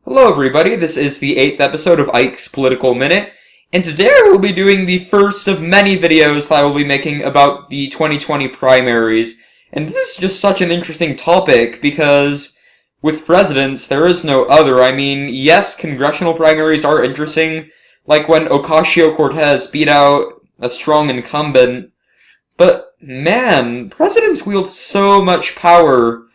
Hello everybody, this is the 8th episode of Ike's Political Minute, and today I will be doing the first of many videos that I will be making about the 2020 primaries. And this is just such an interesting topic because with presidents, there is no other. I mean, yes, congressional primaries are interesting, like when Ocasio-Cortez beat out a strong incumbent, but man, presidents wield so much power.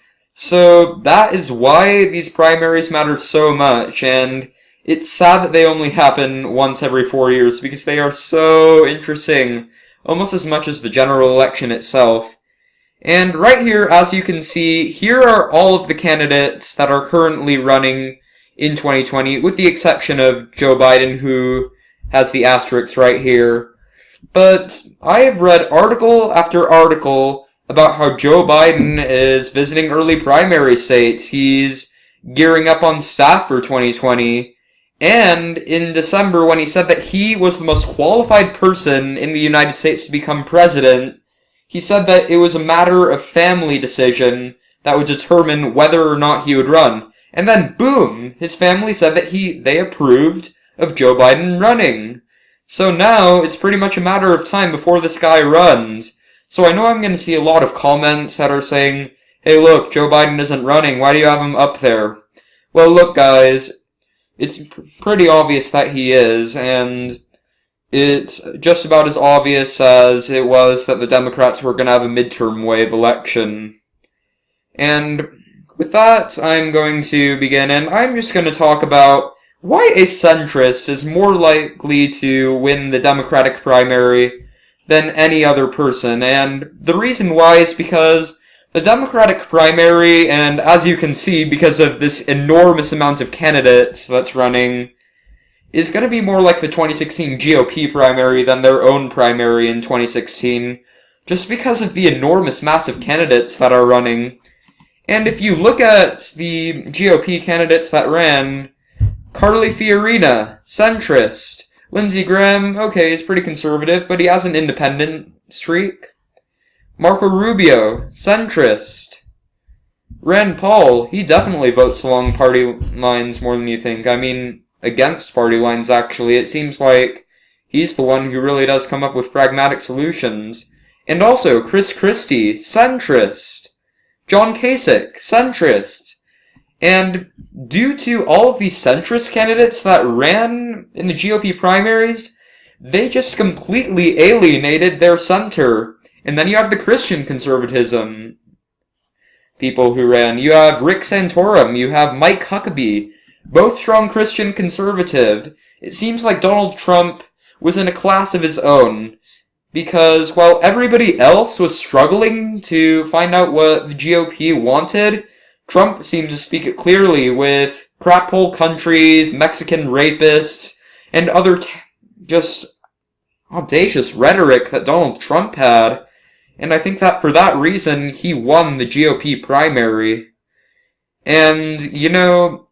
So that is why these primaries matter so much, and it's sad that they only happen once every 4 years because they are so interesting, almost as much as the general election itself. And right here, as you can see, here are all of the candidates that are currently running in 2020, with the exception of Joe Biden, who has the asterisks right here. But I have read article after article about how Joe Biden is visiting early primary states. He's gearing up on staff for 2020. And in December, when he said that he was the most qualified person in the United States to become president, he said that it was a matter of family decision that would determine whether or not he would run. And then, boom, his family said that they approved of Joe Biden running. So now, it's pretty much a matter of time before this guy runs. So I know I'm going to see a lot of comments that are saying, hey look, Joe Biden isn't running, why do you have him up there? Well look guys, it's pretty obvious that he is, and it's just about as obvious as it was that the Democrats were going to have a midterm wave election. And with that, I'm going to begin, and I'm just going to talk about why a centrist is more likely to win the Democratic primary than any other person, and the reason why is because the Democratic primary, and as you can see, because of this enormous amount of candidates that's running, is going to be more like the 2016 GOP primary than their own primary in 2016, just because of the enormous mass of candidates that are running. And if you look at the GOP candidates that ran, Carly Fiorina, centrist. Lindsey Graham, okay, he's pretty conservative, but he has an independent streak. Marco Rubio, centrist. Rand Paul, he definitely votes along party lines more than you think. I mean, against party lines, actually. It seems like he's the one who really does come up with pragmatic solutions. And also, Chris Christie, centrist. John Kasich, centrist. And due to all of these centrist candidates that ran in the GOP primaries, they just completely alienated their center. And then you have the Christian conservatism people who ran. You have Rick Santorum, you have Mike Huckabee, both strong Christian conservative. It seems like Donald Trump was in a class of his own, because while everybody else was struggling to find out what the GOP wanted, Trump seemed to speak it clearly with crap hole countries, Mexican rapists, and other just audacious rhetoric that Donald Trump had. And I think that for that reason, he won the GOP primary. And, you know,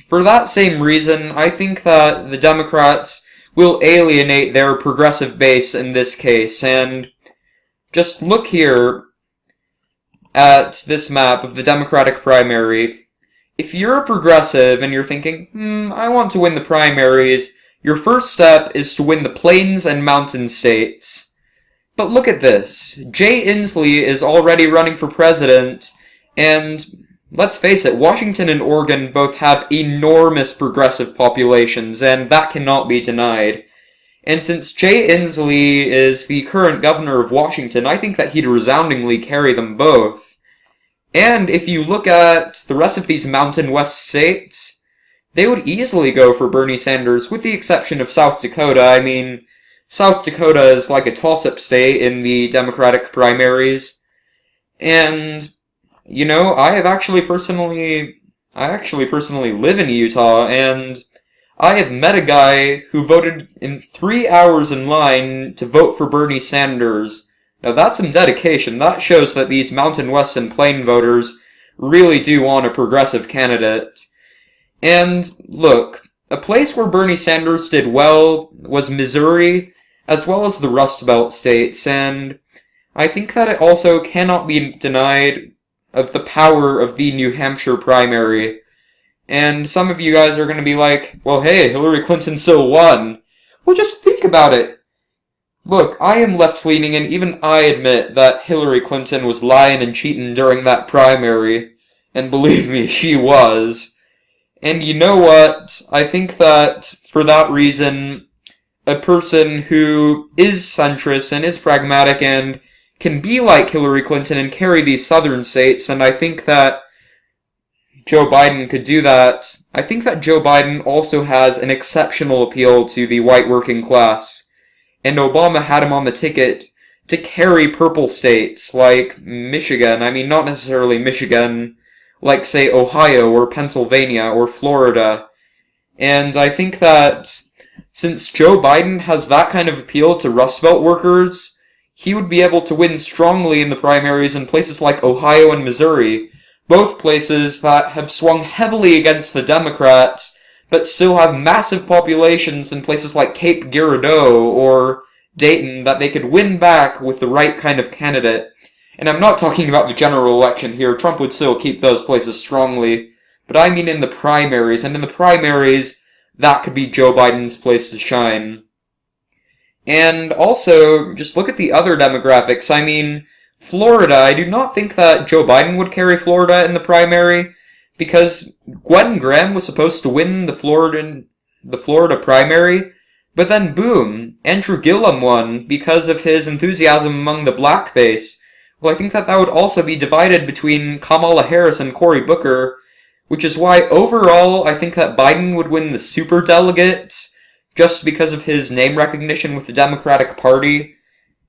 for that same reason, I think that the Democrats will alienate their progressive base in this case. And just look here at this map of the Democratic primary. If you're a progressive and you're thinking, I want to win the primaries, your first step is to win the plains and mountain states. But look at this. Jay Inslee is already running for president, and let's face it, Washington and Oregon both have enormous progressive populations, and that cannot be denied. And since Jay Inslee is the current governor of Washington, I think that he'd resoundingly carry them both. And if you look at the rest of these Mountain West states, they would easily go for Bernie Sanders, with the exception of South Dakota. I mean, South Dakota is like a toss-up state in the Democratic primaries. And, you know, I actually personally live in Utah, and I have met a guy who voted in 3 hours in line to vote for Bernie Sanders. Now that's some dedication. That shows that these Mountain West and Plain voters really do want a progressive candidate. And look, a place where Bernie Sanders did well was Missouri, as well as the Rust Belt states, and I think that it also cannot be denied of the power of the New Hampshire primary. And some of you guys are going to be like, well, hey, Hillary Clinton still won. Well, just think about it. Look, I am left-leaning, and even I admit that Hillary Clinton was lying and cheating during that primary. And believe me, she was. And you know what? I think that, for that reason, a person who is centrist and is pragmatic and can be like Hillary Clinton and carry these southern states, and I think that Joe Biden could do that. I think that Joe Biden also has an exceptional appeal to the white working class. And Obama had him on the ticket to carry purple states like Michigan. I mean, not necessarily Michigan, like, say, Ohio or Pennsylvania or Florida. And I think that since Joe Biden has that kind of appeal to Rust Belt workers, he would be able to win strongly in the primaries in places like Ohio and Missouri, both places that have swung heavily against the Democrats, but still have massive populations in places like Cape Girardeau or Dayton that they could win back with the right kind of candidate. And I'm not talking about the general election here. Trump would still keep those places strongly. But I mean in the primaries, and in the primaries, that could be Joe Biden's place to shine. And also, just look at the other demographics. I mean, Florida, I do not think that Joe Biden would carry Florida in the primary, because Gwen Graham was supposed to win the Florida primary, but then boom, Andrew Gillum won because of his enthusiasm among the black base. Well, I think that would also be divided between Kamala Harris and Cory Booker, which is why overall I think that Biden would win the superdelegates just because of his name recognition with the Democratic Party.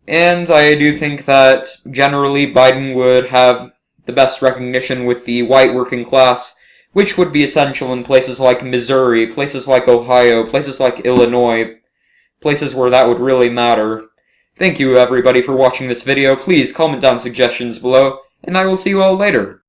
And I do think that generally Biden would have the best recognition with the white working class, which would be essential in places like Missouri, places like Ohio, places like Illinois, places where that would really matter. Thank you everybody for watching this video. Please comment down suggestions below, and I will see you all later.